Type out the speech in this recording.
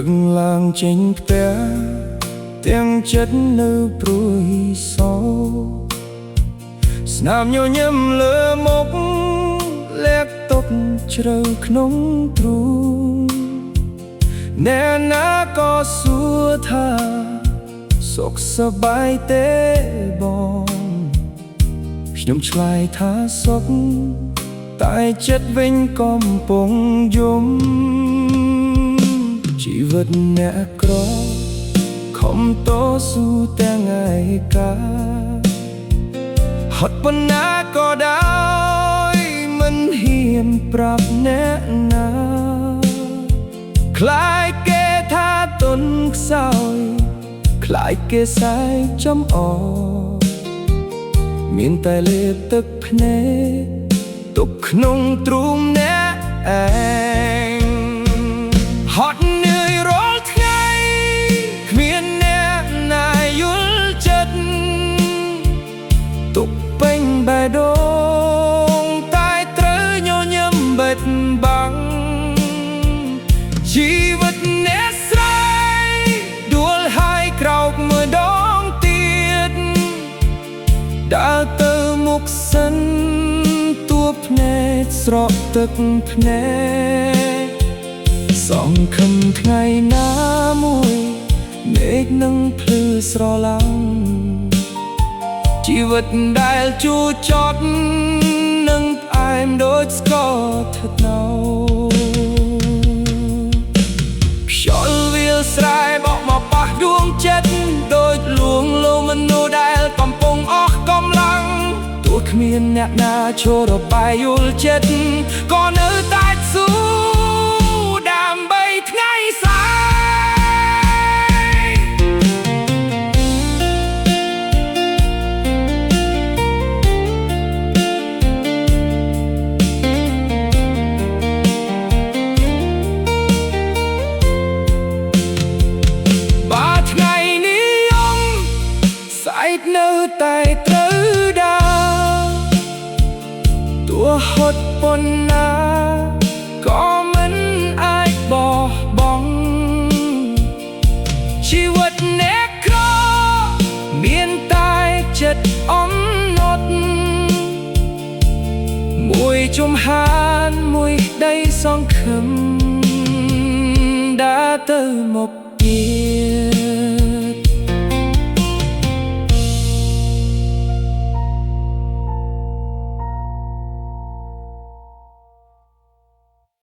ងឡើងចេញផ្ទះទាំងចិត្តនៅព្រួយសោស្នាមញញឹមលើមុខលាក់ទុកជ្រៅក្នុងទ្រូងអ្នកណាក៏សួរថាសុខសប្បាយទេបងខ្ញុំឆ្លើយថាសុខតែចិត្តវិញកំពុងយំជីវិតអ្នកក្រខំតស៊ូទាំងថ្ងៃកាហត់ប៉ុណ្ណាក៏ដោយមិនហ៊ានប្រាប់អ្នកណាខ្លាចគេថាទន់ខ្សោយខ្លាចគេសែកចំអមានតែលេបទឹកភ្នែកទុកក្នុងទ្រូងអ្នកឯងហត់នឿយរាល់ថ្ងៃគ្មានអ្នកណាយល់ចិត្តទុកពេញបេះដូងតែត្រូវញញឹមបិទបាំងជីវិតអ្នកស្រីដួលហើយក្រោកមួយដងទៀតដើរទៅមុខសិនទួភ្នែកស្រក់ទឹកភ្នែកសង្ឃឹមថ្ងៃណាមួយមេឃនឹងភ្លឺស្រឡាំងជីវិតដែលជូរចត់នឹងផ្អែមដូចស្ករថ្នោរខ្យល់វាលស្រែបក់មកប៉ះដួងចិត្តដូចលួងលោមមនុស្សដែលកំពុងអស់កម្លាំងទោះគ្មានអ្នកណាចូលរបាយយល់ចិត្តក៏នៅតែស៊ូដើម្បីថ្ងៃស្អែកបាថ្ងៃនេះយំស្អែកនៅតែត្រូវដើរទោះហត់ប៉ុណ្ណាក៏មិនអាចបោះបង់ជីវិតអ្នកក្រមានតែចិត្តអំណត់មួយជំហានមួយក្តីសង្ឃឹមដើរទៅមុខទៀត